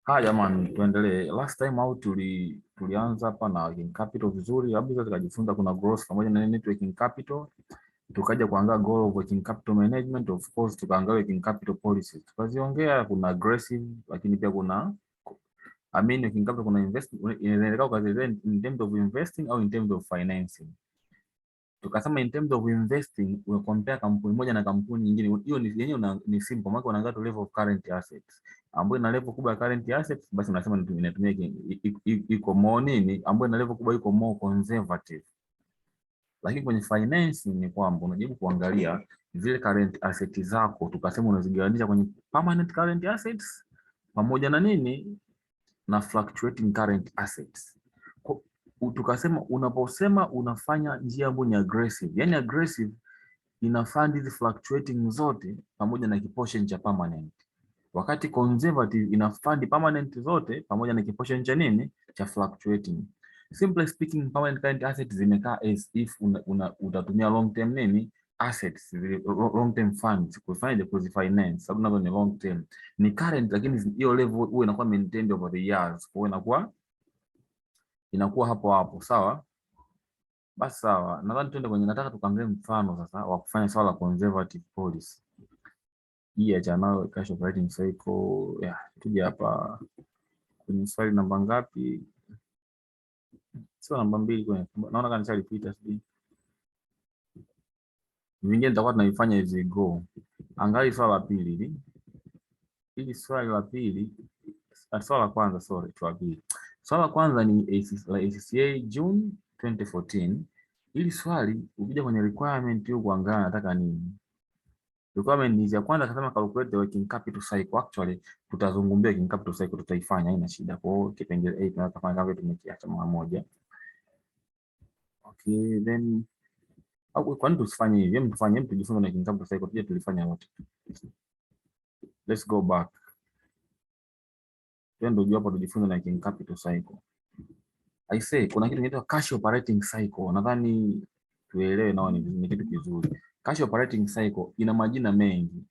Haya jamani, tuendelee. Last time out tulianza hapa na working capital vizuri, labda tukajifunza kuna growth pamoja na net working capital. Tukaja kuangalia goal of working capital management, of course tukaangalia working capital policies. Tukaziongea kuna aggressive lakini pia kuna working capital kuna inaelekea kwa in terms of investing au in terms of financing. Tukasema in terms of investing, unakompare kampuni moja na kampuni nyingine. Hiyo ni yenyewe ni simple, maana unaangalia level of current assets. Ambayo ina level kubwa ya current assets, basi unasema inatumia iko more nini, ambayo ina level kubwa iko more conservative. Lakini kwenye financing ni kwamba unajaribu kuangalia zile current assets zako, tukasema unazigawanyisha kwenye permanent current assets pamoja na nini na fluctuating current assets. Tukasema unaposema unafanya njia ambayo ni aggressive, yani aggressive ina fund hizi fluctuating zote pamoja na kiportion cha permanent, wakati conservative ina fund permanent zote pamoja na kiportion cha nini cha fluctuating. Simply speaking, permanent current assets zimekaa as if utatumia long term nini assets, long term funds kufanya deposit finance, sababu nazo ni long term, ni current lakini hiyo level huwa inakuwa maintained over the years, kwa hiyo inakuwa hapo hapo. Sawa, basi sawa, nadhani tuende kwenye, nataka tukaangalie mfano sasa wa kufanya swala la conservative policy hii ya channel cash operating cycle. Tuje hapa kwenye swali namba ngapi? Sio namba 2 kwenye, naona kama nishalipita sijui. Vingine tutakuwa tunaifanya as we go. Angalia swala la pili hili. Hili swali la pili, swala la kwanza, sorry, swala la pili. Swala la kwanza ni ACCA June 2014. Hili swali ukija kwenye requirement hiyo kuangalia nataka nini? Requirement ni ya kwanza, akasema calculate the working capital cycle. Actually tutazungumzia working capital cycle, tutaifanya, haina shida. Kwa hiyo kipengele 8 tunaweza kufanya kama tumekiacha mara moja. Okay, then au kwa nini tusifanye hivi? Tufanye tujifunze na working capital cycle, tuje tulifanya wote. Let's go back. Ndio hapo tujifunze na working capital cycle. I say kuna kitu kinaitwa cash operating cycle. Nadhani tuelewe nao ni kitu kizuri. Cash operating cycle ina majina mengi.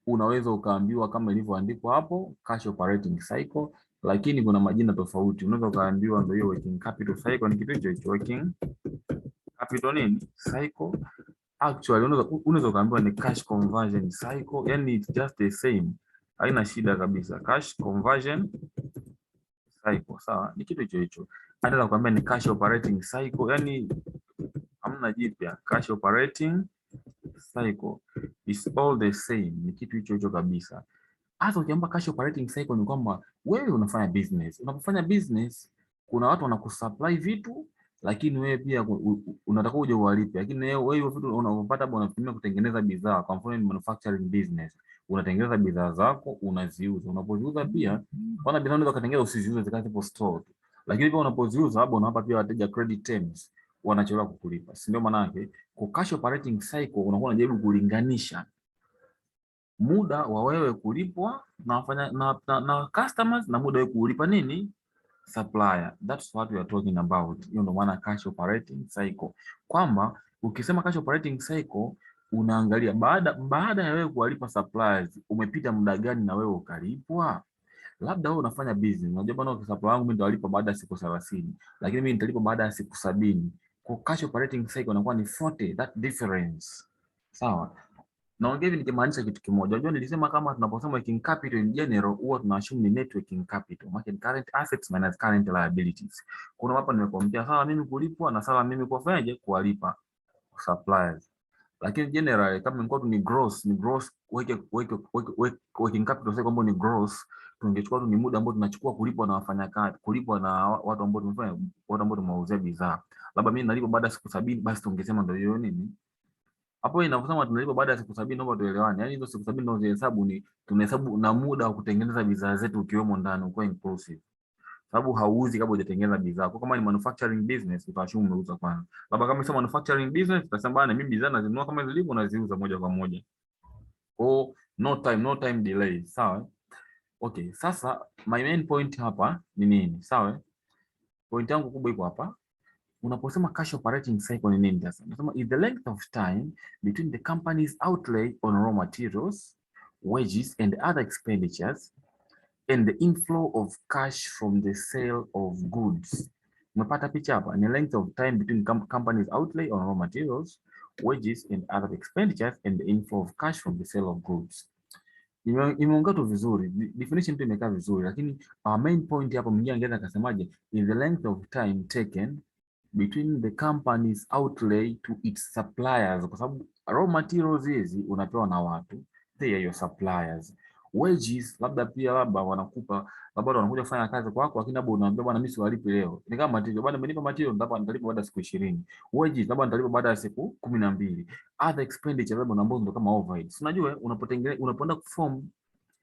Unaweza ukaambiwa kama ilivyoandikwa hapo cash operating cycle, lakini kuna majina tofauti. Unaweza ukaambiwa ndio hiyo working capital cycle, ni kitu hicho working capital nini cycle. Actually unaweza ukaambiwa ni cash conversion cycle, yani it's just the same, haina shida kabisa. Cash conversion cycle, sawa, ni kitu hicho. Hata nakwambia ni cash operating cycle, yani hamna jipya. Cash operating cycle is all the same, ni kitu hicho kabisa. Hata ukiamba cash operating cycle ni kwamba wewe unafanya business. Unapofanya business kuna watu wanakusupply vitu, lakini wewe pia unataka uje uwalipe, lakini wewe hiyo vitu unapopata bwana unatumia kutengeneza bidhaa. Kwa mfano ni manufacturing business, unatengeneza bidhaa zako unaziuza. Unapoziuza pia bwana bidhaa unaweza kutengeneza usiziuze zikazipo store, lakini pia unapoziuza hapo unawapa pia wateja credit terms, wanachelewa kukulipa, si ndio? Maana yake kwa cash operating cycle unakuwa unajaribu kulinganisha muda wa wewe kulipwa na wafanya na customers na muda wa kulipa nini supplier. That's what we are talking about. Hiyo ndio maana cash operating cycle, kwamba ukisema cash operating cycle unaangalia baada ya wewe kuwalipa suppliers umepita muda gani na wewe ukalipwa. Labda wewe unafanya business, unajua bwana, supplier wangu mimi nitalipa baada ya siku 30, lakini mimi nitalipa baada ya siku 70. Kwa cash operating cycle inakuwa ni 40, that difference. Sawa. Naongea hivi nikimaanisha kitu kimoja. Unajua nilisema kama tunaposema working capital in general huwa tunashumu ni net working capital, maana current assets minus current liabilities. Kuna hapa nimekuambia sawa mimi kulipwa na sawa mimi kufanyaje kuwalipa suppliers. Lakini generally kama ingekuwa tu ni gross working capital sasa kwamba ni gross, tungechukua tu ni muda ambao tunachukua kulipwa na wafanyakazi, kulipwa na watu ambao tumefanya, watu ambao tumewauzia bidhaa. Labda mimi nalipa baada ya siku 70, basi tungesema ndio hiyo nini hapo inaposema tunalipa baada ya siku 70, naomba tuelewane. Yaani hizo siku 70 ndio zihesabu, ni tunahesabu na muda wa kutengeneza bidhaa zetu ukiwemo ndani, kwa inclusive. Sababu hauuzi kabla hujatengeneza bidhaa. Kwa kama ni manufacturing business utashumu umeuza kwanza. Labda kama sio manufacturing business utasema bana mimi bidhaa nazinunua kama zilivyo na ziuza moja kwa moja. Oh, no time delay, sawa? Okay, sasa my main point hapa ni nini? Sawa? Point yangu kubwa iko hapa. Unaposema cash operating cycle ni nini sasa? Unasema is the length of time between the company's outlay on raw materials, wages and other expenditures and the inflow of cash from the sale of goods. Umepata picha hapa? Ni length of time between companies outlay on raw materials, wages and other expenditures and the inflow of cash from the sale of goods. Imeongea tu vizuri, definition tu imekaa vizuri, lakini our main point hapa mwingine angeweza akasemaje, is the length of time taken between the company's outlay to its suppliers, kwa sababu raw materials hizi unapewa na watu, they are your suppliers. Wages labda pia labda wanakupa labda wanakuja kufanya kazi kwako, lakini labda unaambia bwana, mimi siwalipi leo. Ni kama material, bwana amenipa material, nitalipa baada ya siku 20. Wages labda nitalipa baada ya siku 12. Other expenditure labda unaambiwa ndio kama overheads. Unajua unapoenda kuform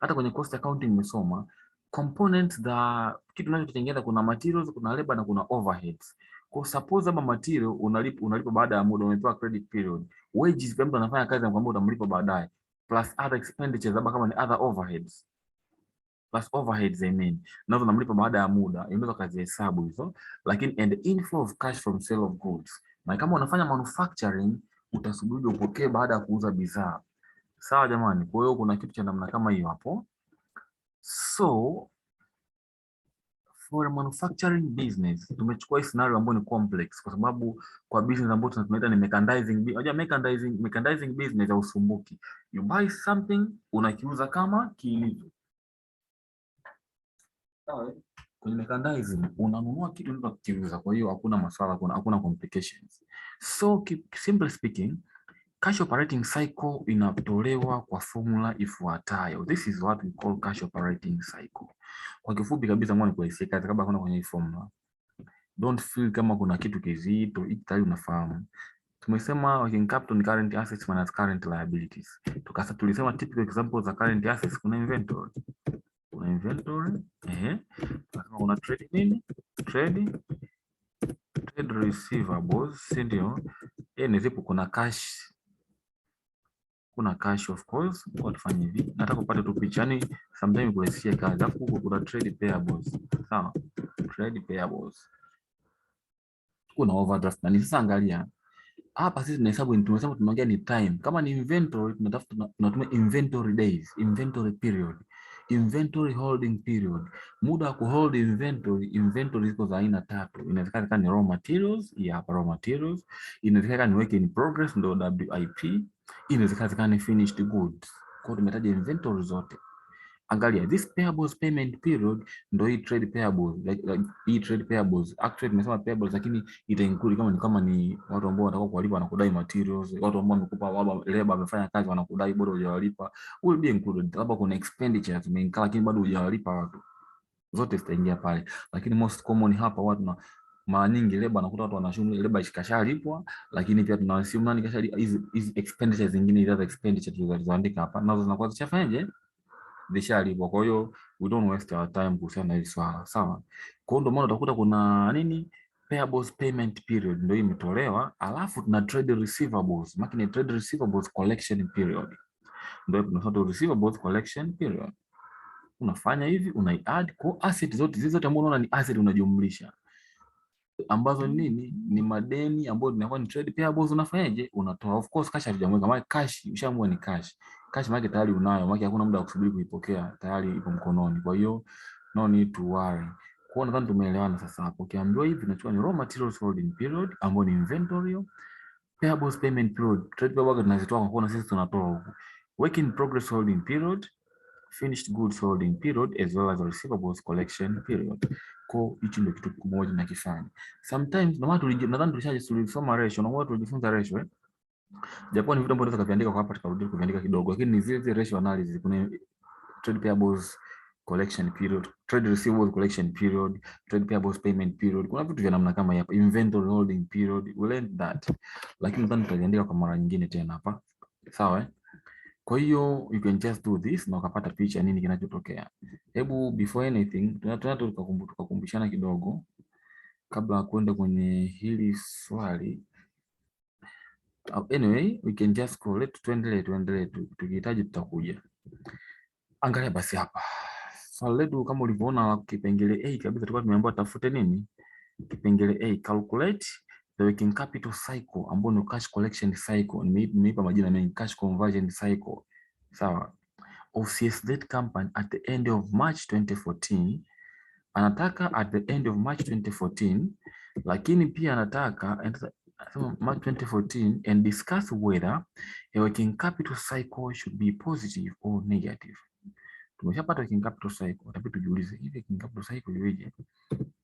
hata kwenye cost accounting umesoma components za kitu unachotengeneza, kuna materials, kuna labor na kuna overheads. Kwa suppose kama material unalipa baada ya muda, umepewa credit period. Wages kama mtu anafanya kazi kwamba utamlipa baadaye, plus other expenditures labda kama ni other overheads, plus overheads I mean, nazo unamlipa baada ya muda, unaweza kazi hesabu hizo. Lakini and the inflow of cash from sale of goods, na kama unafanya manufacturing utasubiri upokee baada ya kuuza bidhaa. Sawa jamani, kwa hiyo kuna kitu cha namna kama hiyo hapo. So for a manufacturing business tumechukua hii scenario ambayo ni complex, kwa sababu kwa business ambayo tunaita ni mechanizing. Unajua mechanizing business ya usumbuki, you buy something unakiuza kama kilivyo. Sawa, kwenye mechanizing unanunua kitu ndio kukiuza, kwa hiyo hakuna masuala, hakuna complications. So simply speaking, cash operating cycle inatolewa kwa formula ifuatayo. This is what we call cash operating cycle. Kwa kifupi kabisa, ngoja nikuelezee kazi kabla kuna kwenye hii formula. Don't feel kama kuna kitu kizito, tayari unafahamu. Tumesema working capital ni current assets minus current liabilities. Tulisema typical examples za current assets, kuna inventory. Kuna inventory, tunasema kuna trade nini? Trade receivables, si ndio? Ni zipo, kuna cash. Kuna cash of course, kwa tufanye hivi. Nataka upate tu picha, yani sometimes kurahisishia kazi. Alafu huko kuna trade payables. Sawa? Trade payables. Kuna overdraft. Na sasa angalia. Hapa sisi tunahesabu, tunasema tunaongea ni time. Kama ni inventory tunatumia inventory days, inventory period, inventory holding period. Muda wa kuhold inventory, inventory ziko za aina tatu. Inawezekana kama ni raw materials, hapa raw materials. Inawezekana ni work in progress, ndio WIP. Inawezekana ni finished goods. Kwa tumetaja inventory zote. Angalia, this payables payment period ndio hii trade payables, hii trade payables. Actually tumesema payables, lakini ita include kama ni watu ambao wanataka kuwalipa wanakudai materials, watu ambao wamekupa labor wamefanya kazi wanakudai bado hujawalipa, will be included. Labda kuna expenditures umeinkaa lakini bado hujawalipa watu, zote zitaingia pale. Lakini most common hapa watu na mara nyingi labor anakuta watu wanashunga labor ikashalipwa, lakini pia tunawasimu nani kashalipa. Hizi expenditures zingine, hizo expenditures tulizoandika hapa nazo zinakuwa zishafanyaje, zishalipwa. Kwa hiyo we don't waste our time kuhusiana na hili swala. Sawa. Kwa hiyo ndio maana utakuta kuna nini, payables payment period ndio imetolewa, alafu tuna trade receivables, maana ni trade receivables collection period, ndio tunasema receivables collection period. Unafanya hivi, una add kwa asset zote hizo zote ambazo unaona ni asset unajumlisha, ambazo nini, ni madeni ambayo tunakuwa ni trade payables. Unafanyaje? Unatoa. Of course cash hajamweka, maana cash ushaamua ni cash. Cash maana tayari unayo, maana hakuna muda wa kusubiri kuipokea, tayari ipo mkononi. Kwa hiyo no need to worry. Kwa hiyo nadhani tumeelewana sasa hapo. Ukiambiwa hivi tunachukua ni raw materials holding period ambayo ni inventory, payables payment period, trade payables tunazitoa kwa kuona sisi tunatoa huko, work in progress holding period, finished goods holding period as well as receivables collection period. Kwa hicho ndio kitu kimoja na kifanya. Sometimes nadhani tulisoma ratio, na watu tulijifunza ratio japo ni vitu ambavyo tunaweza kuandika kwa hapa tukarudi kuandika kidogo, lakini ni zile ratio analysis. Kuna trade payables collection period, trade receivables collection period, trade payables payment period. Kuna vitu vya namna kama hapa, inventory holding period, we learned that, lakini nadhani tutaandika kwa mara nyingine tena hapa. Sawa. Kwa hiyo you can just do this na ukapata picha nini kinachotokea. Hebu before anything tukakumbushana kidogo kabla ya kwenda kwenye hili swali. Anyway, we can just call it, tuendelee tukihitaji tutakuja. Angalia basi hapa. Swali letu kama ulivyoona kipengele A kabisa, tulikuwa tumeambiwa tafute nini? Kipengele A, calculate the working capital cycle ambayo ni cash collection cycle. Nimeipa majina mengi, cash conversion cycle. Sawa. of CSZ company at the end of March 2014. Anataka at the end of March 2014, lakini pia anataka March 2014 and discuss whether a working capital cycle should be positive or negative. Tumeshapata working capital cycle, itabidi tujiulize hivi working capital cycle iweje?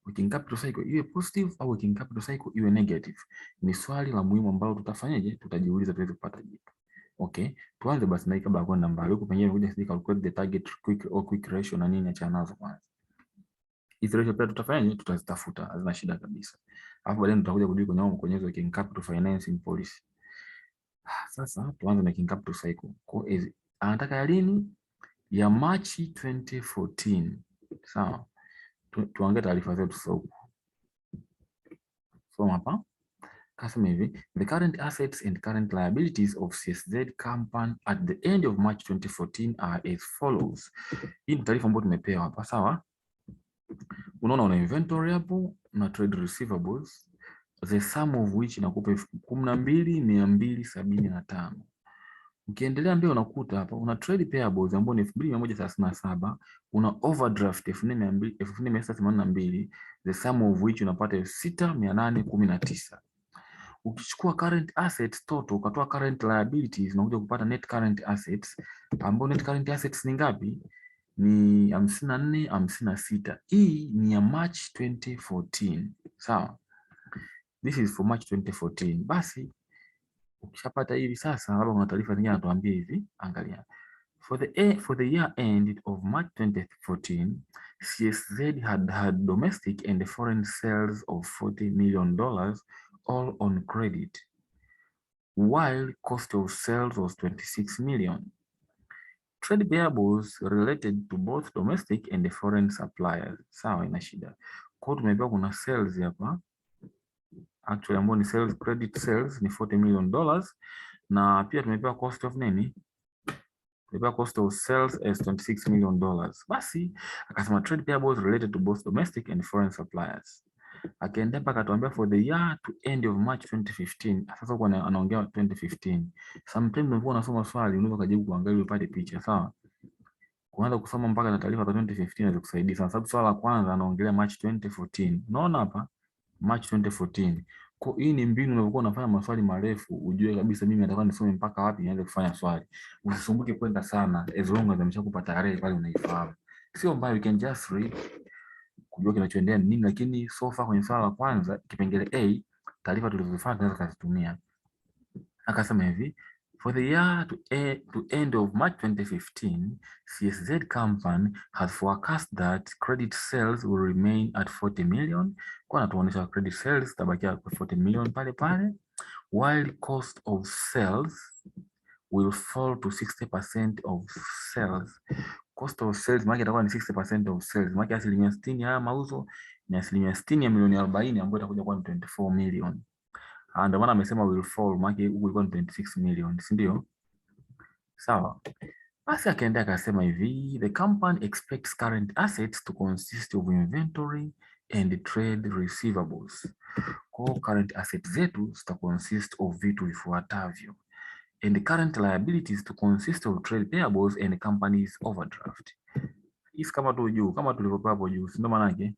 Working capital cycle iwe positive au working capital cycle iwe negative? Ni swali la muhimu ambalo tutafanyaje? Tutajiuliza tuweze kupata jibu. Okay, tuanze basi na hii kabla ya kwenda mbali. Huko pengine kuja sisi calculate the target quick ratio na nini, acha nazo kwanza. Hizi ratio pia tutafanyaje? Tutazitafuta, hazina shida kabisa. Alafu baadaye tutakuja kujua kwenye working capital financing policy. Sasa tuanze na working capital cycle. Kwa hiyo anataka ya lini? Ya March 2014. Sawa. Tuangalie taarifa zetu sasa huko. Soma hapa. Kasema hivi, the current assets and current liabilities of CSZ company at the end of March 2014 are as follows. Hii ni taarifa ambayo tumepewa hapa, sawa? Unaona una inventory hapo na trade receivables, the sum of which inakupa 12,275. Ukiendelea mbele unakuta hapa una trade payables ambao ni 2,137, una overdraft 4,282, the sum of which unapata 6,819. Ukichukua current assets total ukatoa current liabilities unakuja kupata net current assets, ambao net current assets ni ngapi? Ni 54,56. Hii ni ya March 2014. Sawa? This is for March 2014. Basi ukishapata hivi sasa, labda kuna taarifa nyingine anatuambia hivi, angalia. For the year end of March 2014, CSZ had domestic and foreign sales of $40 million all on credit, while cost of sales was 26 million. Trade payables related to both domestic and foreign suppliers. Sawa, ina shida. Kwa hiyo tumepewa kuna sales hapa. Actually ambao ni sales, credit sales ni $40 million, na pia tumepewa cost of nini? Tumepewa cost of sales as $26 million. Basi akasema trade payables related to both domestic and foreign suppliers. Akaenda mpaka akatuambia for the year to end of March 2015. Sasa huko anaongea 2015. Sometimes unapokuwa unasoma swali unaweza kujibu kuangalia upate picha, sawa? Kuanza kusoma mpaka na taarifa za 2015 inaweza kusaidia sana, sababu swala la kwanza anaongelea March 2014. Unaona hapa March 2014. Kwa hii ni mbinu unapokuwa unafanya maswali marefu, ujue kabisa mimi nataka nisome mpaka wapi nianze kufanya swali. Usisumbuke kwenda sana, as long as ameshakupa tarehe pale unaifahamu. Sio mbaya, you can just read kujua kinachoendelea nini, lakini so far kwenye swala la kwanza kipengele A, taarifa tulizofanya tunaweza kuzitumia. Akasema hivi, for the year to end of March 2015, CSZ company has forecast that credit sales will remain at 40 million. Kwa natuonyesha credit sales tabakia kwa 40 million pale pale, while cost of sales will fall to 60% of sales. Cost of sales maana itakuwa ni 60% of sales. Maana asilimia 60 haya mauzo ni asilimia 60 ya milioni 40 ambayo itakuja kuwa ni 24 million. Ndio maana amesema will fall, maana huko ilikuwa ni 26 million, si ndio? Sawa. Basi akaenda akasema hivi, the company expects current assets to consist of inventory and trade receivables. Kwa current assets zetu zita consist of vitu vifuatavyo, and the current liabilities to consist of trade payables and the company's overdraft. Hizi kama tu juu, kama tulivyopewa hapo juu, ndio maana yake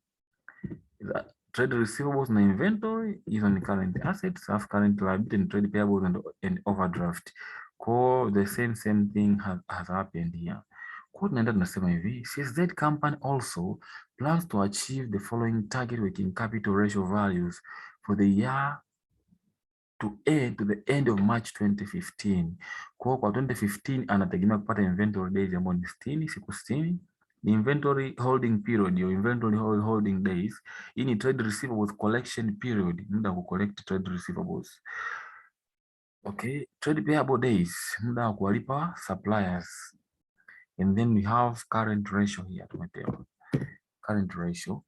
trade receivables na inventory, hizo ni current assets, half current liability and trade payables and overdraft. Kwa the same thing has happened here. Kwa tunaenda tunasema hivi, CSZ company also plans to achieve the following target working capital ratio values for the year to the end of March 2015. Kwa 2015 anategemea kupata inventory days ambayo ni 60, siku 60. Ni inventory holding period, yo inventory holding days. Hii ni trade receivables collection period, muda wa collect trade receivables. Okay, trade payable days, muda wa kuwalipa suppliers. And then we have current ratio here tumepewa. Current ratio.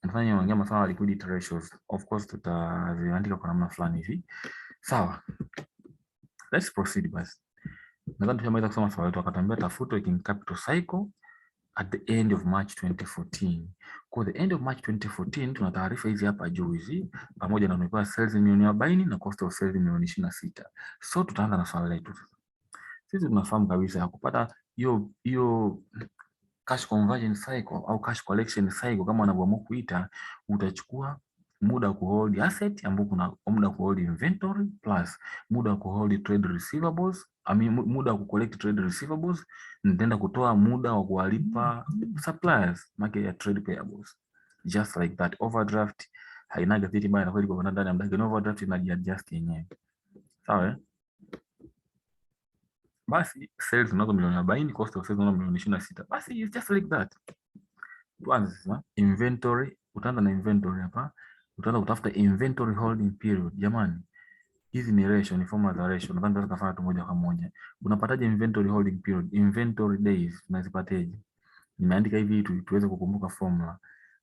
Nafanya naongea masuala ya liquidity ratios. Of course tutaziandika kwa namna fulani hivi. Sawa. Let's proceed basi. Nadhani tumeweza kusoma swali letu, akatambia tafuta working capital cycle at the end of March 2014. Kwa the end of March 2014 tuna taarifa hizi hapa juu hizi, pamoja na tumepewa sales milioni 40 na cost of sales milioni 26. So tutaanza na swali letu. Sisi tunafahamu kabisa kupata hiyo cash conversion cycle au cash collection cycle kama wanavyoamua kuita, utachukua muda wa kuhold asset ambao kuna muda wa kuhold inventory plus muda wa kuhold trade receivables, muda wa kucollect trade receivables, nitaenda kutoa muda wa kuwalipa suppliers market ya trade payables. Just like that. Overdraft haina gazeti baya, kweli kwa ndani ya mdage, overdraft inajiadjust yenyewe. Sawa. Basi sales unazo milioni 40, cost of sales unazo milioni 26. Basi it's just like that. Tuanze sasa inventory. Utaanza na inventory hapa. Utaanza kutafuta inventory holding period. Jamani, hizi ni ratio, ni formula za ratio. Nadhani tunaweza kufanya tu moja kwa moja. Unapataje inventory holding period? Inventory days tunazipataje? Nimeandika hivi tuweze kukumbuka formula.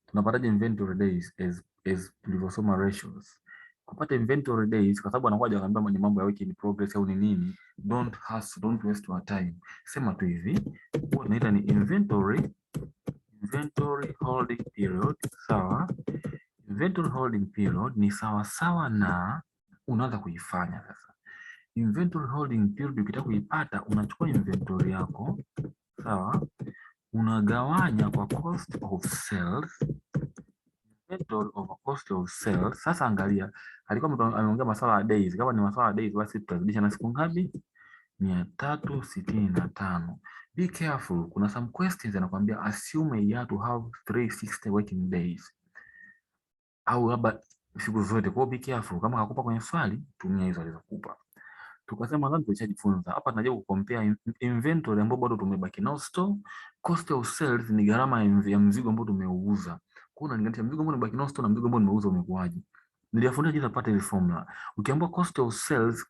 Tunapataje inventory days as tulivyosoma ratios. Kupata inventory days, kwa sababu anakuja akaambia ni mambo ya work in progress au ni nini, don't hustle, don't waste your time. Sema tu hivi, huwa tunaita ni inventory holding period. Sawa. Inventory holding period ni sawa sawa na, unaanza kuifanya sasa. Inventory holding period ukitaka kuipata, unachukua inventory yako, sawa, unagawanya kwa cost of sales. Inventory over cost of sales. Sasa angalia, alikuwa ameongea masuala ya days. Kama ni masuala ya days, basi tutazidisha na siku ngapi? 365. Be careful, kuna some questions anakuambia assume you have to have 360 working days au labda siku zote. Kwa be careful, kama hakupa kwenye swali tumia hizo alizokupa. Tukasema nadhani tulishajifunza hapa, tunajua kucompare inventory ambayo bado tumebaki nao store, cost of sales ni gharama ya mzigo ambao tumeuza. Kwa unalinganisha mzigo ambao umebaki nao store na mzigo ambao nimeuza umekuaje. Nilifundisha jinsi kupata ile formula. Ukiambiwa cost of sales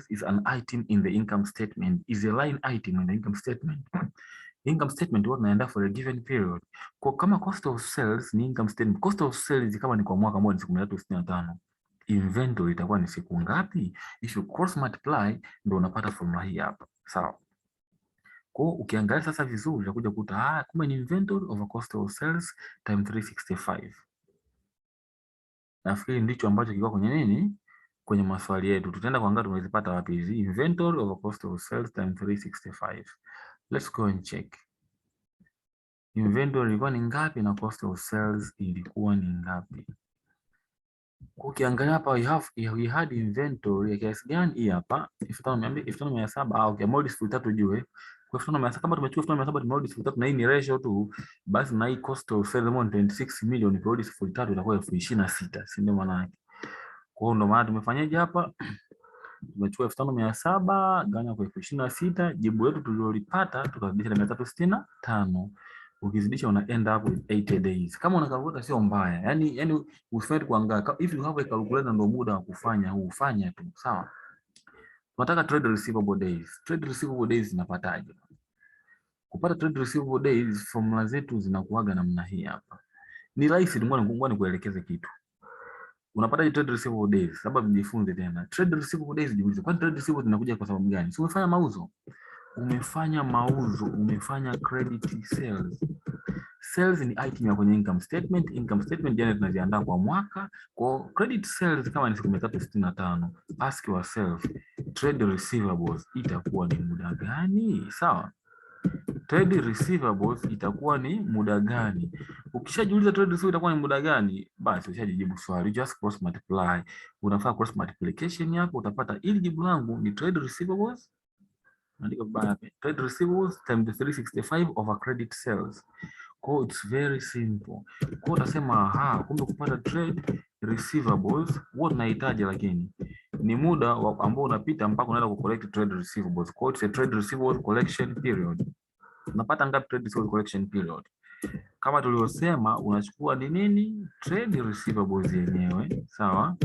is an item in the income statement, is a line item in the income statement. Income statement huwa tunaenda for a given period. Kwa kama cost of sales ni income statement, cost of sales kama ni kwa mwaka mmoja ni siku 365. Inventory itakuwa ni siku ngapi? If you cross multiply ndio unapata formula hii hapa. Sawa. Kwa ukiangalia sasa vizuri utakuja kukuta kumbe ni inventory over cost of sales times 365. Nafikiri ndicho ambacho kilikuwa kwenye nini? Kwenye maswali yetu. Tutaenda kuangalia tumezipata wapi hizi. Inventory over cost of sales times 365. Let's go and check. Inventory ilikuwa ni ngapi na cost of sales ilikuwa ni ngapi? Ukiangalia hapa we had inventory ya kiasi gani? Hii hapa 5700 au okay, mod 3 juu kwa 5700 kama tumechukua 5700 tumod 3 na hii ni ratio tu, basi na hii cost of sales amount 26 million kwa 3 itakuwa 26,000, si ndio maana yake? Kwa hiyo ndo maana tumefanyaje hapa? Tumechukua 5700 ganya kwa 26, jibu letu tulilolipata tukazidisha na 365. Ukizidisha una end up with 80 days. Kama una calculator sio mbaya. Yaani usifanye kuangalia. If you have a calculator ndio muda wa kufanya huu, ufanye tu. Sawa? Tunataka trade receivable days. Trade receivable days zinapataje? Kupata trade receivable days formula zetu zinakuaga namna hii hapa. Ni rahisi tu, ngoja nikuelekeze kitu. Unapata trade receivable days, sababu mjifunze tena. Trade receivable days jiulize, kwani trade receivable zinakuja kwa sababu gani? Si umefanya mauzo? Umefanya credit sales. Sales ni item ya kwenye income statement. Income statement jana tunaziandaa kwa mwaka. Kwa credit sales kama ni siku 365, ask yourself, trade receivables itakuwa ni muda gani? Sawa? Trade receivables itakuwa ni muda gani? Ukishajiuliza trade receivables itakuwa ni muda gani, basi ushajibu swali, just cross multiply. Unafanya cross multiplication yako utapata ili jibu langu ni trade receivables. Andika baba, trade receivables times 365 over credit sales. Kwa it's very simple. Kwa utasema kumbe kupata trade receivables huwa tunahitaji, lakini ni muda ambao unapita mpaka unaenda ku collect trade receivables. Kwa it's a trade receivables collection period. Unapata ngapi trade receivables collection period? Kama tulivyosema unachukua ni nini? Trade receivables yenyewe, sawa?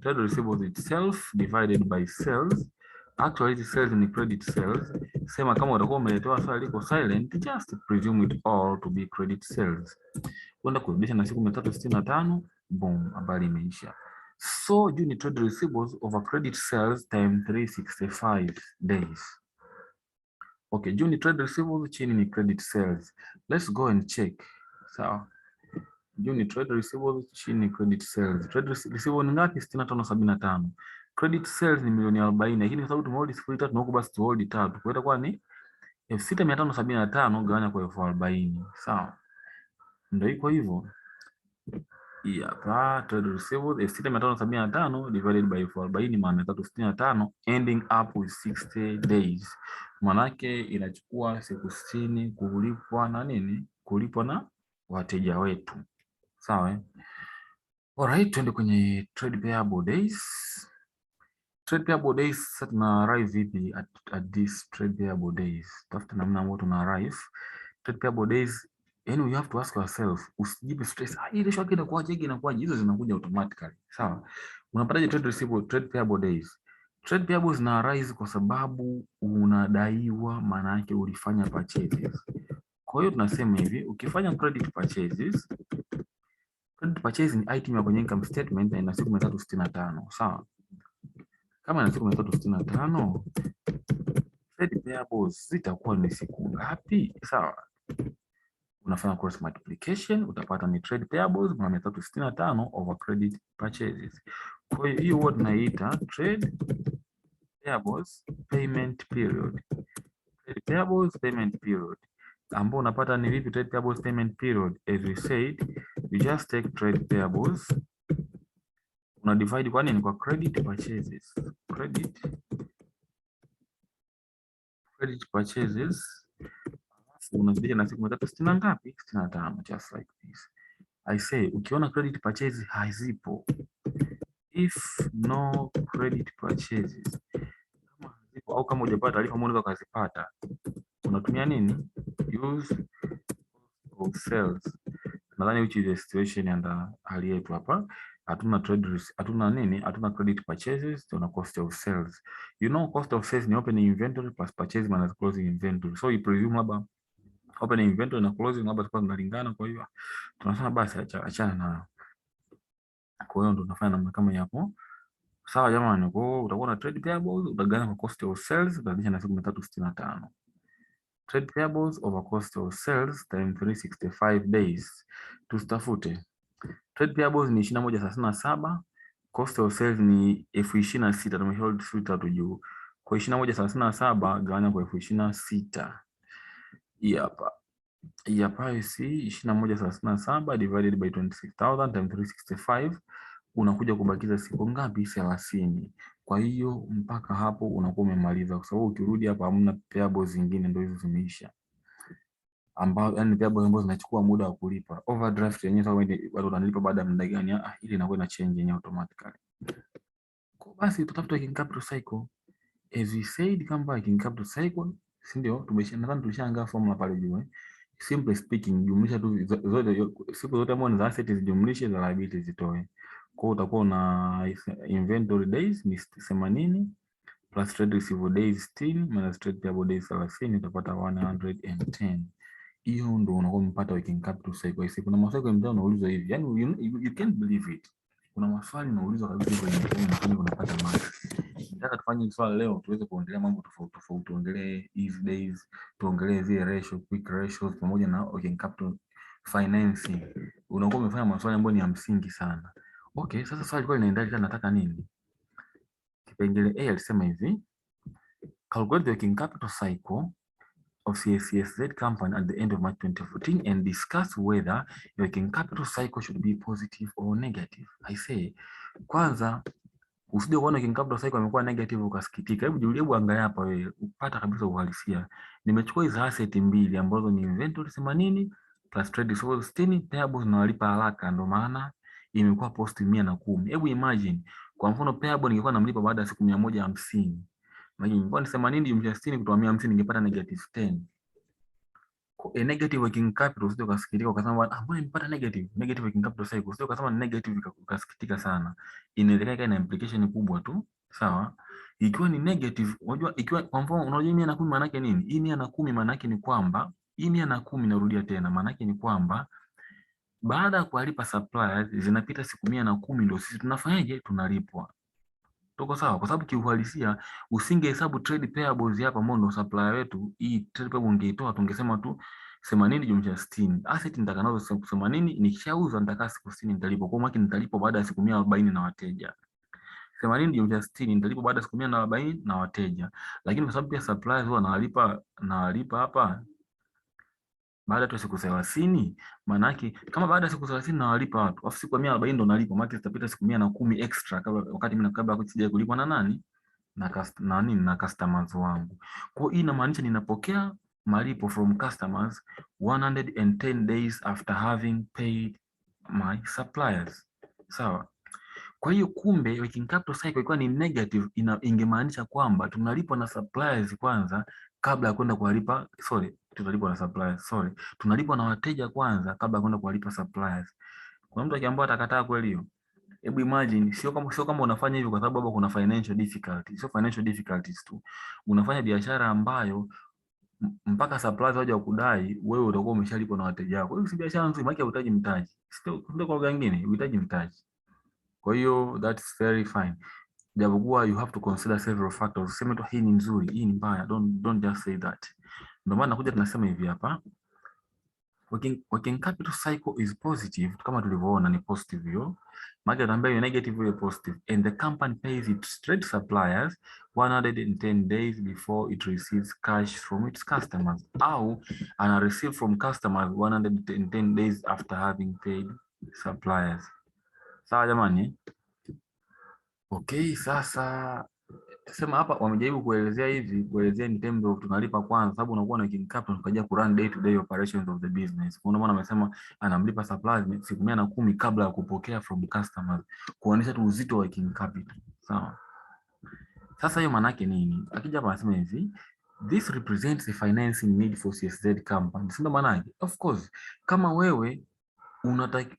Trade receivables itself divided by sales. Actually sales ni credit sales. Sema kama utakuwa umeletewa swali liko silent, just presume it all to be credit sales. Kwenda kurudisha na siku 365, boom, habari imeisha. So you need trade receivables over credit sales times 365 days. Okay, juu ni trade receivables, chini ni credit sales. Let's go and check. Sawa. Juu ni trade receivables, chini ni credit sales. Trade receivables ni ngapi? 6575. Credit sales ni milioni 40, lakini kwa sababu tumehold 0.3 na huko basi tuhold 3. Kwa hiyo itakuwa ni 6,575 gawanya kwa 40,000. Sawa. Ndio iko hivyo. Hii hapa trade receivables 6,575 divided by 40 maana 365 ending up with 60 days. Manake inachukua siku 60 kulipwa na nini? Kulipwa na wateja wetu. Sawa. Alright, twende kwenye trade payable days. Trade payable days sasa tuna arrive vipi at this trade payable days? Tafuta namna ambayo tuna arrive. Trade payable days, yani you have to ask yourself, usijipe stress. Ile shock inakuwaje? Hizo zinakuja automatically. Sawa. Unapataje trade receivable, trade payable days? Trade payables zina arise kwa sababu unadaiwa, maana yake ulifanya purchases. Kwa hiyo tunasema hivi, ukifanya credit purchases, credit purchase ni item ya kwenye income statement na ina siku 365, sawa? Kama ina siku 365, trade payables zitakuwa ni siku ngapi? Sawa? Unafanya cross multiplication, utapata ni trade payables mara 365 over credit purchases. Kwa hiyo huwa tunaita trade payables payment period. Trade payables payment period. Ambao unapata ni vipi trade payables payment period? As we said, you just take trade payables, una divide kwa nini? Kwa credit purchases. Credit purchases, unazidisha na siku 360 ngapi? 65, just like this. I say, ukiona credit purchases hazipo, if no credit purchases, kama hazipo au kama hujapata taarifa unaweza kuzipata, unatumia nini? Use of sales. Nadhani which is the situation and hali yetu hapa, hatuna hatuna credit purchases, tuna cost of sales. You know, cost of sales ni opening inventory plus purchase minus closing inventory. So you presume labda opening inventory na closing labda zitakuwa zinalingana, kwa hiyo tunasema basi achana nayo. Kwa hiyo ndo tunafanya namna kama hapo. Sawa jamani, kwa hiyo utakuwa na trade payables, utagawanya kwa cost of sales, utazidisha na siku 365. Trade payables over cost of sales times 365 days. Tustafute. Trade payables ni 21.37, cost of sales ni 26,000, tumeshahold sita tu juu. Kwa 21.37 gawanya kwa 26,000. Hii hapa. Hii hapa isi 21.37 divided by 26,000 times 365, unakuja kubakiza siku ngapi? 30. Kwa hiyo mpaka hapo unakuwa umemaliza, kwa sababu ukirudi hapa hamna payables zingine, ndio hizo zimeisha, ambao yani payables ambazo zinachukua muda wa kulipa. Overdraft yenyewe sasa watu wanalipa baada ya muda gani? Ile inakuwa ina change yenyewe automatically. Kwa basi tutafuta working capital cycle. As we said, kama working capital cycle, si ndio? Nadhani tulishaangaa formula pale juu. Simply speaking, jumlisha tu zote, siku zote ambazo ni za assets zijumlishe, za liabilities zitoe. Kwa hiyo utakuwa na inventory days ni 80 plus trade receivable days 60 minus trade payable days 30, utapata 110. Hiyo ndo unakuwa umepata working capital cycle. Kuna maswali mtao unaulizwa hivi, yani you can't believe it. Kuna maswali unaulizwa kabisa kwenye mtandao unapata marks. Nataka tufanye swali leo tuweze kuongelea mambo tofauti tofauti, tuongelee easy days, tuongelee zile ratio, quick ratios pamoja na working capital financing. Unakuwa umefanya maswali ambayo ni ya msingi sana. Okay, sasa swali kwa linaendelea, nataka nini? Kipengele A alisema hivi, calculate the working capital cycle of CSZ company at the end of March 2014 and discuss whether working capital cycle should be positive or negative. I say, kwanza usije kuona working capital cycle imekuwa negative ukasikitika. Hebu angalia hapa wewe, upata kabisa uhalisia. Nimechukua hizo asset mbili ambazo ni inventory 80 plus trade receivables 60, payables na walipa haraka, ndio maana imekuwa positive 110. Hebu imagine, kwa mfano payable ningekuwa namlipa baada ya siku 150. Maana ingekuwa ni 80 jumlisha 60 kutoa 150, ningepata negative 10. A negative working capital, usije ukasikitika ukasema mbona nimepata negative working capital cycle. Usije ukasema negative ukasikitika sana. Inawezekana ikawa ina implication kubwa tu, sawa? Ikiwa ni negative, unajua ikiwa kwa mfano unajua 110 maana yake nini? Hii 110 maana yake ni kwamba hii 110, narudia tena, maana yake ni kwamba baada ya kuwalipa suppliers zinapita siku 110 ndio sisi tunafanyaje? Tunalipwa. Tuko sawa? Kwa sababu kiuhalisia usingehesabu trade payables hapa mono supplier wetu, hii trade payable ungeitoa, tungesema tu 80 jumlisha 60. Asset nitakanazo 80, nikishauza nitakaa siku 60 nitalipwa. Kwa maana nitalipwa baada ya siku 140 na wateja. 80 jumlisha 60 nitalipa baada ya siku 140 na wateja. Lakini kwa sababu pia suppliers huwa nawalipa hapa baada tu siku 30, maana yake kama baada ya siku 30 nawalipa watu, afu siku 140 ndo nalipa, maana zitapita siku 110 extra wakati mimi kabla ya kulipwa na nani na customers wangu. Kwa hiyo inamaanisha ninapokea malipo from customers 110 days after having paid my suppliers. Sawa. Kwa hiyo kumbe working capital cycle ilikuwa ni negative, ingemaanisha kwamba tunalipwa na suppliers kwanza kabla ya kwenda kuwalipa, tunalipwa na wateja kwanza kabla ya kwenda kuwalipa suppliers. Kuna mtu akiambiwa atakataa kweli hiyo? Hebu imagine, sio kama unafanya hivyo kwa sababu hapa kuna financial difficulty. Sio financial difficulties tu. Unafanya biashara ambayo mpaka suppliers waje wakudai, wewe utakuwa umeshalipwa na wateja wako. Hiyo si biashara nzuri, maana unahitaji mtaji. Sio kwa wengine, unahitaji mtaji. Kwa hiyo that's very fine. Japokuwa you have to consider several factors. Useme tu hii ni nzuri, hii ni mbaya. Don't just say that. Ndio maana nakuja tunasema hivi hapa. Working capital cycle is positive, kama tulivyoona ni positive hiyo. Market ambayo negative hiyo positive, and the company pays its trade suppliers 110 days before it receives cash from its customers, au ana receive from customers 110 days after having paid suppliers. Sawa jamani? Okay, sasa tusema hapa wamejaribu kuelezea in terms of tunalipa kwanza, sababu unakuwa na working capital ukaja ku run day to day operations of the business. Kwa maana amesema anamlipa suppliers siku 110 kabla ya kupokea from customers, kuonyesha tu uzito wa working capital. Sawa. Sasa hiyo maana yake nini? Akija hapa anasema hivi, this represents a financing need for CSZ company. Sio maana yake. Of course, kama wewe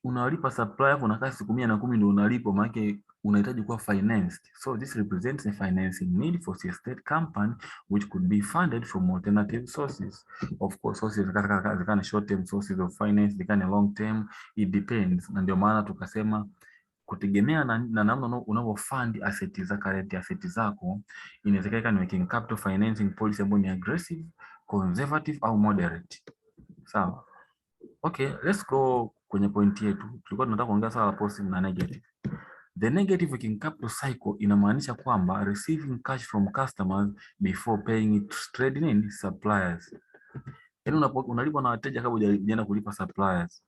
unalipa supplier unakaa siku 110 ndio unalipa, maana yake unahitaji kuwa financed. So this represents a financing need for a state company which could be funded from alternative sources. Of course, sources zikana short term sources of finance, zikana long term, it depends. Na ndio maana tukasema kutegemea na namna unavyofund current assets zako, inawezekana ni working capital financing policy ambayo ni aggressive, conservative au moderate. Sawa. Okay, let's go kwenye point yetu. Tulikuwa tunataka kuongea swala la positive na negative. The negative working capital cycle inamaanisha kwamba receiving cash from customers before paying it to trade suppliers. Yaani unalipwa na wateja kabla hujaenda kulipa suppliers.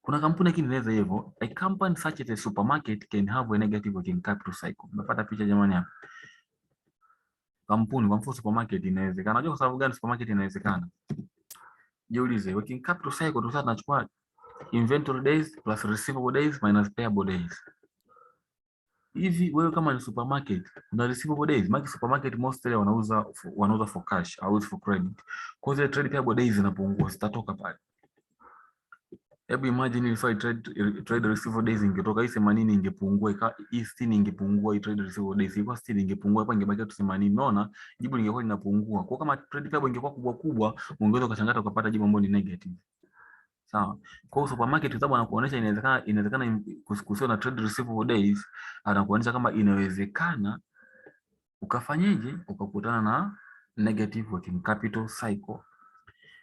Kuna kampuni nyingine inaweza hivyo. A company such as a supermarket can have a negative working capital cycle. Unapata picha jamani hapa. Kampuni kwa mfano supermarket inawezekana. Unajua kwa sababu gani supermarket inawezekana? Jiulize, working capital cycle tunachukua inventory days plus receivable days minus payable days. Hivi wewe kama ni supermarket una receivable days, maana supermarket mostly wanauza for cash au for credit. Kwa hiyo trade payable days zinapungua, zitatoka pale. Hebu imagine if I trade receivable days ingetoka hii 80 ingepungua, hii 60 ingepungua, hii trade receivable days ilikuwa 60 ingepungua, hapa ingebaki tu 80. Unaona jibu lingekuwa linapungua. Kwa kama trade payable ingekuwa kubwa kubwa, ungeweza ukachangata ukapata jibu ambalo ni negative. Sawa. Kwa hiyo supermarket sababu anakuonyesha inawezekana kusiwe na trade receivable days, anakuonyesha kama inawezekana ukafanyeje ukakutana na negative working capital cycle.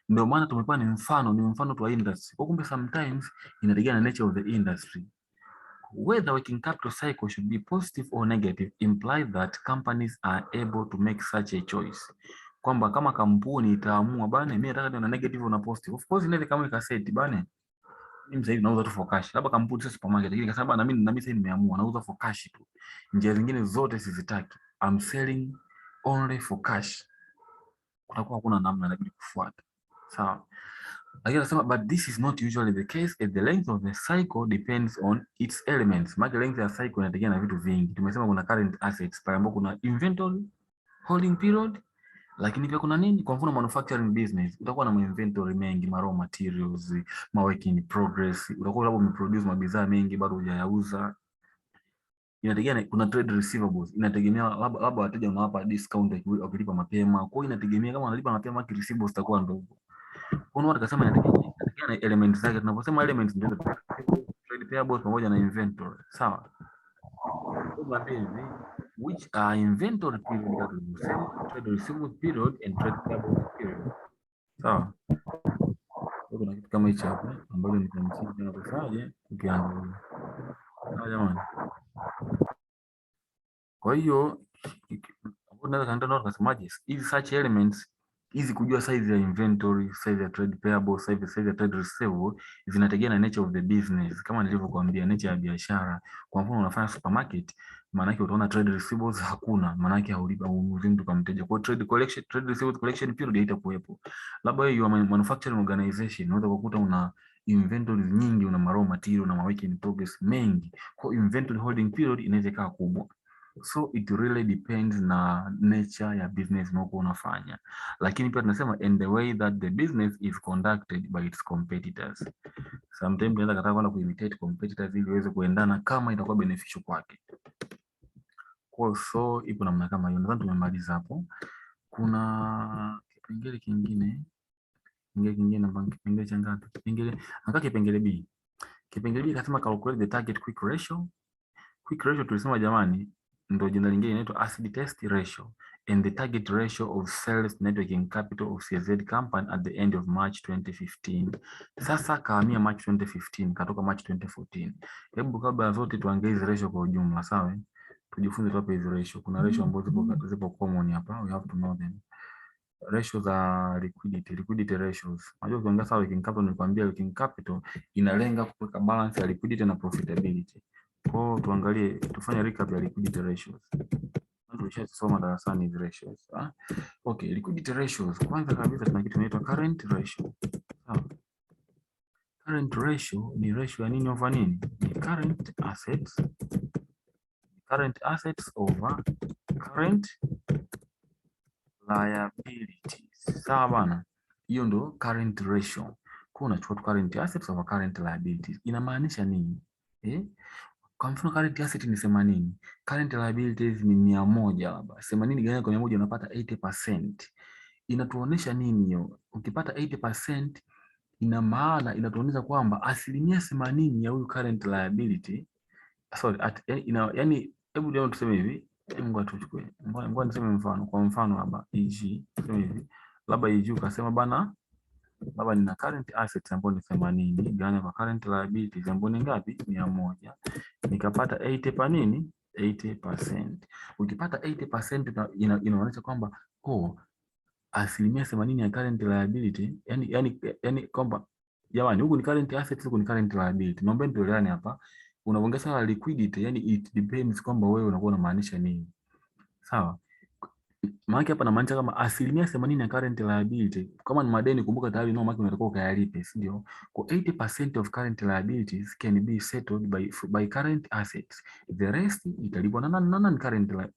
Ndio maana tumekuwa ni mfano tu wa industry. Kwa kumbe sometimes inategemea na nature of the industry. Whether working capital cycle should be positive or negative implies that companies are able to make such a choice. Kwamba kama kampuni itaamua bana, mimi nataka niwe na negative na positive. Of course inaweza kama ikaseti bana, mimi sasa hivi nauza tu for cash. Labda kampuni sio supermarket, lakini kwa sababu na mimi sasa nimeamua nauza for cash tu. Njia zingine zote sizitaki. I'm selling only for cash. Kutakuwa hakuna namna inabidi kufuata. Sawa. Lakini nasema but this is not usually the case as the length of the cycle depends on its elements. Maana length ya cycle inategemea na vitu vingi. Tumesema kuna current assets, pale ambapo kuna inventory, holding period, lakini pia kuna nini? Kwa mfano manufacturing business, utakuwa na inventory mengi, raw materials, work in progress, utakuwa labda umeproduce mabidhaa mengi bado hujayauza. Inategemea, kuna trade receivables, inategemea labda wateja unawapa discount wakilipa mapema. Kwa hiyo inategemea kama wanalipa mapema, receivables zitakuwa ndogo. Kwa hiyo tukasema inategemea na elements zake. Tunaposema elements ndio trade payables pamoja na inventory. Sawa. Which are inventory period that we sell, trade receivable period and trade payables period. Sawa. Kuna kitu kama hicho hapo ambacho ni kwa msingi tunapofanya ukiangalia. Sawa jamani. Kwa hiyo unaweza kaenda ukasemaje, hizi such elements hizi kujua size ya inventory, size ya trade payable, size ya trade receivable zinategemea na nature of the business. Kama nilivyokuambia, nature ya biashara. Kwa mfano unafanya supermarket, maana yake utaona trade receivables hakuna, maana yake haulipi mtu kwa mteja. Kwa trade collection, trade receivables collection period haitakuwepo. Labda hiyo manufacturing organization unaweza kukuta una inventory nyingi, una raw material na work in progress mengi. Kwa inventory holding period inaweza kaa kubwa. So it really depends na nature ya business unaokuwa unafanya, lakini pia tunasema and the way that the business is conducted by its competitors. Sometimes unaweza kataka kwenda kuimitate competitors ili uweze kuendana kama itakuwa beneficial kwake. Kwa so ipo namna kama hiyo. Nadhani tumemaliza hapo. Kuna kipengele kingine cha ngapi? Kipengele B. Kipengele B kasema calculate the target quick ratio. Quick ratio tulisema jamani, ndio jina lingine inaitwa acid test ratio and the target ratio of sales net working capital of CZ company at the end of March 2015. Sasa kahamia March 2015 katoka March 2014. Hebu kabla zote tuangalie hizo ratio kwa ujumla, sawa? Tujifunze hapa hizo ratio. Kuna ratio ambazo zipo common hapa, we have to know them. Ratio za liquidity ratios. Unajua ukiongea sawa working capital, nilikwambia working capital inalenga kuweka balance ya liquidity na profitability. Kwa tuangalie, tufanye recap ya liquidity ratios. Tulishasoma darasani hizo ratios. Okay, liquidity ratios. Kwanza kabisa tuna kitu kinaitwa current ratio. Sawa. Current ratio ni ratio ya nini over nini? Ni current assets over current liabilities. Sawa bana? Hiyo ndo current ratio. Kwa unachukua current assets over current liabilities. Inamaanisha nini? Kwa mfano current asset ni 80, current liabilities ni 100 labda. 80 gawanya kwa 100 unapata 80%. Inatuonesha nini hiyo? Ukipata 80% ina maana inatuonesha kwamba asilimia 80 ya huyu current liability, yani hebu leo tuseme hivi, ngoja tuchukue. Ngoja niseme mfano. Kwa mfano hapa EG, tuseme hivi. Labda EG ukasema bana, labda nina current assets ambayo ni 80 gawanya kwa current liabilities ambayo ni ngapi? 100. Nikapata 80 pa nini? 80%. Ukipata 80% inaonyesha kwamba asilimia 80 ya current liability, yani kwamba jamani, huku ni current assets, huku ni current liability. Naomba tuelewane hapa. Unaongeza liquidity, yani it depends kwamba wewe unakuwa unamaanisha nini. Sawa? Maana hapa namaanisha kama asilimia 80 ya current liability, kama ni madeni, kumbuka tayari maana unatakiwa ukayalipe, si ndio? Kwa 80% of current liabilities can be settled by current assets. The rest italipwa na current liabilities.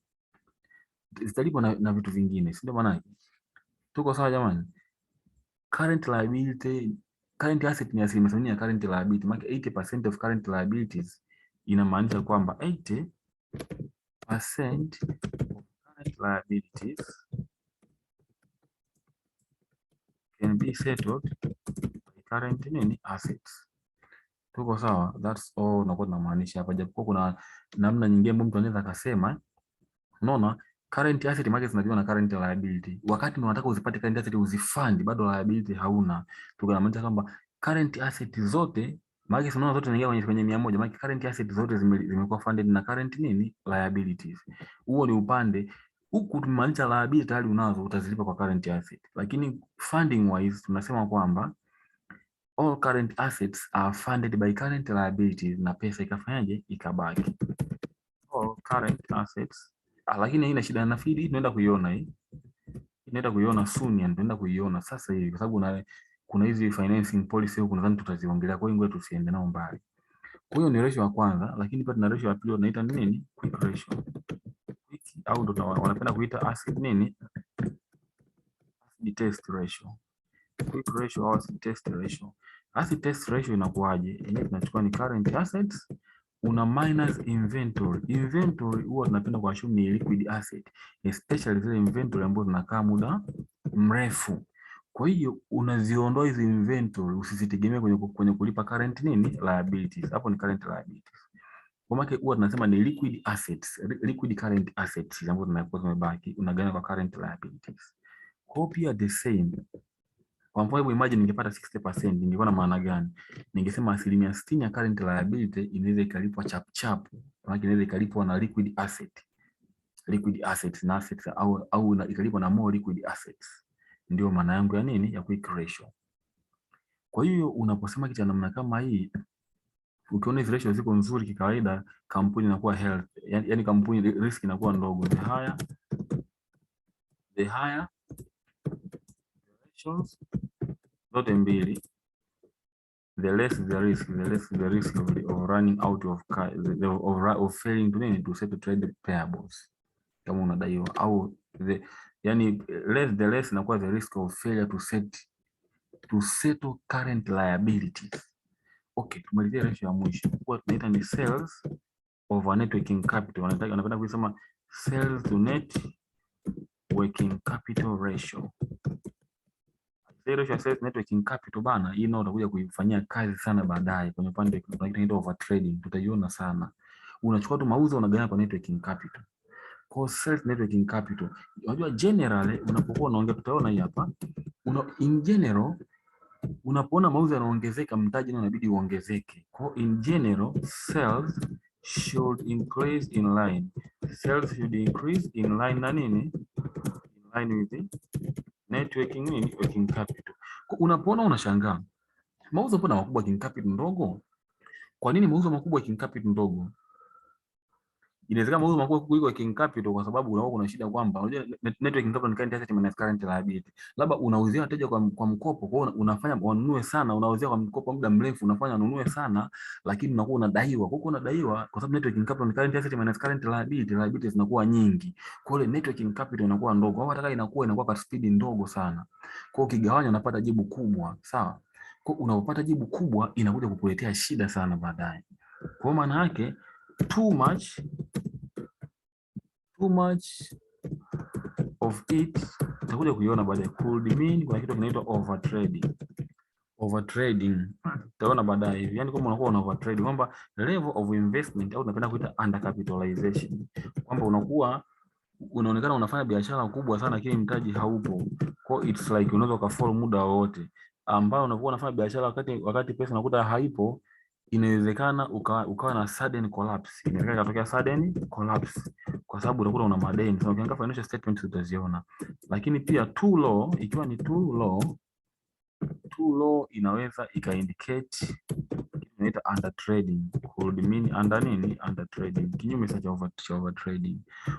Zitalipwa na vitu vingine, si ndio maana? Tuko sawa jamani? Current asset ni asilimia 80 ya current liability. Maana 80% of current liabilities inamaanisha kwamba 80% of current liabilities can be settled by current assets. Tuko sawa? That's all nakuwa tunamaanisha hapa, japokuwa kuna namna nyingine ambayo mtu anaweza akasema, unaona, current asset market zinajua na current liability. Wakati unataka uzipate current asset uzifund, bado liability hauna. Tukamaanisha kwamba current asset zote market unaona zote zinaingia kwenye 100, maana current asset zote zimekuwa funded na current liabilities. Huo ni upande. Huku tumaanisha liability tayari unazo, utazilipa kwa current asset. Lakini funding wise tunasema kwamba all current assets are funded by current liabilities, na pesa ikafanyaje? Ikabaki. All current assets. Lakini haina shida, nafikiri tunaenda kuiona hii. Tunaenda kuiona soon, yani tunaenda kuiona sasa hivi kwa sababu kuna hizi financing policy huko nadhani tutaziongelea, kwa hiyo ngoja tusiende nao mbali. Kwa hiyo ni ratio ya kwanza, lakini pia tuna ratio ya pili tunaita nini? Quick ratio. Quick au ndo wanapenda kuita acid test ratio. Quick ratio au acid test ratio. Acid test ratio inakuwaje? Yenyewe tunachukua ni current assets una minus inventory. Inventory huwa tunapenda kwa assume ni liquid asset, especially zile inventory ambazo zinakaa muda mrefu. Kwa hiyo unaziondoa hizo inventory, usizitegemee kwenye kulipa current liabilities. Hapo ni current liabilities. Kwa maana huwa tunasema ni liquid assets, liquid current assets ambazo zinakuwa zimebaki, unagawana kwa current liabilities. Kwa pia the same. Kwa mfano imagine ningepata 60%, ningekuwa na maana gani? Ningesema asilimia 60 ya current liability inaweza ikalipwa chap chap, maana inaweza ikalipwa na liquid asset. liquid assets na assets au ikalipwa na more liquid assets. Ndio maana yangu ya nini ya quick ratio. Kwa hiyo unaposema kitu namna kama hii, ukiona hizo ratio ziko nzuri kikawaida, kampuni inakuwa health, yani kampuni risk inakuwa ndogo. The higher ratios zote mbili, the less the risk of running out of failing to settle trade payables. Kama unadaiwa au the less inakuwa the risk of failure to settle current liabilities. Okay, tumalizie ratio ya mwisho. Kwa tunaita ni sales over net working capital. Wanapenda kusema sales to net working capital ratio. Ratio ya sales net working capital bana, hii ndio utakuja kuifanyia kazi sana baadaye kwenye upande wa over trading, tutaiona sana. Unachukua tu mauzo unagawana kwa net working capital. Kwa sales net working capital, unajua generally unapokuwa unaongea, tutaona hii hapa. In general unapoona mauzo yanaongezeka, mtaji nao inabidi uongezeke. Kwa in general sales should increase in line. Sales should increase in line na nini? In line with the net working capital. Kwa unapoona unashangaa, mauzo mbona makubwa working capital ndogo? Kwa nini mauzo makubwa working capital ndogo? Inawezekana mauzo makubwa kuliko working capital kwa sababu unakuwa kuna shida kwamba unajua net working capital ni current asset minus current liability. Labda unauzia wateja kwa mkopo, kwa hiyo unafanya wanunue sana, unauzia kwa mkopo muda mrefu, unafanya wanunue sana, lakini unakuwa unadaiwa. Kwa hiyo unadaiwa kwa sababu net working capital ni current asset minus current liability, liabilities zinakuwa nyingi. Kwa hiyo net working capital inakuwa ndogo, au hata inakuwa kwa speed ndogo sana. Kwa hiyo ukigawanya unapata jibu kubwa, sawa? Kwa hiyo unapopata jibu kubwa inakuja kukuletea shida sana baadaye. Kwa maana yake too much of it utakuja kuiona baadaye. Could mean kuna kitu kinaitwa overtrading utaona baadaye hivi. Yani kama unakuwa una overtrade, kwamba level of investment au tunapenda kuita undercapitalization, kwamba unaonekana unafanya biashara kubwa sana lakini mtaji haupo. Kwa it's like unaweza ukafall muda wote, ambao unakuwa unafanya biashara wakati pesa unakuta haipo. Inawezekana ukawa na sudden collapse. Inawezekana ikatokea sudden collapse kwa sababu utakuwa una madeni. So ukiangalia financial statements utaziona. Lakini pia too low, ikiwa ni too low inaweza ikaindicate inaita under trading. Could mean under trading. Kinyume cha over trading.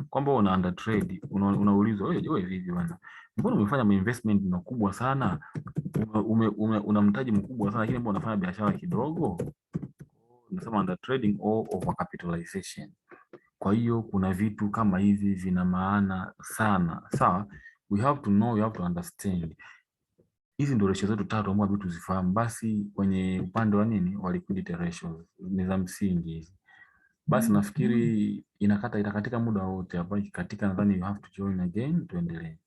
Kwamba una under trade, unaulizwa wewe vipi bwana? Mbona umefanya investment makubwa sana? Una mtaji mkubwa sana lakini mbona unafanya biashara kidogo? Unasema under trading or over capitalization. Kwa hiyo kuna vitu kama hivi vina maana sana. Sawa? We have to know, we have to understand. Hizi ndio ratio zetu tatu ambazo vitu zifahamu. Basi kwenye upande wa wa liquidity ratios ni za msingi hizi. Basi nafikiri itakatika muda wote hapa. Ikikatika nadhani you have to join again tuendelee.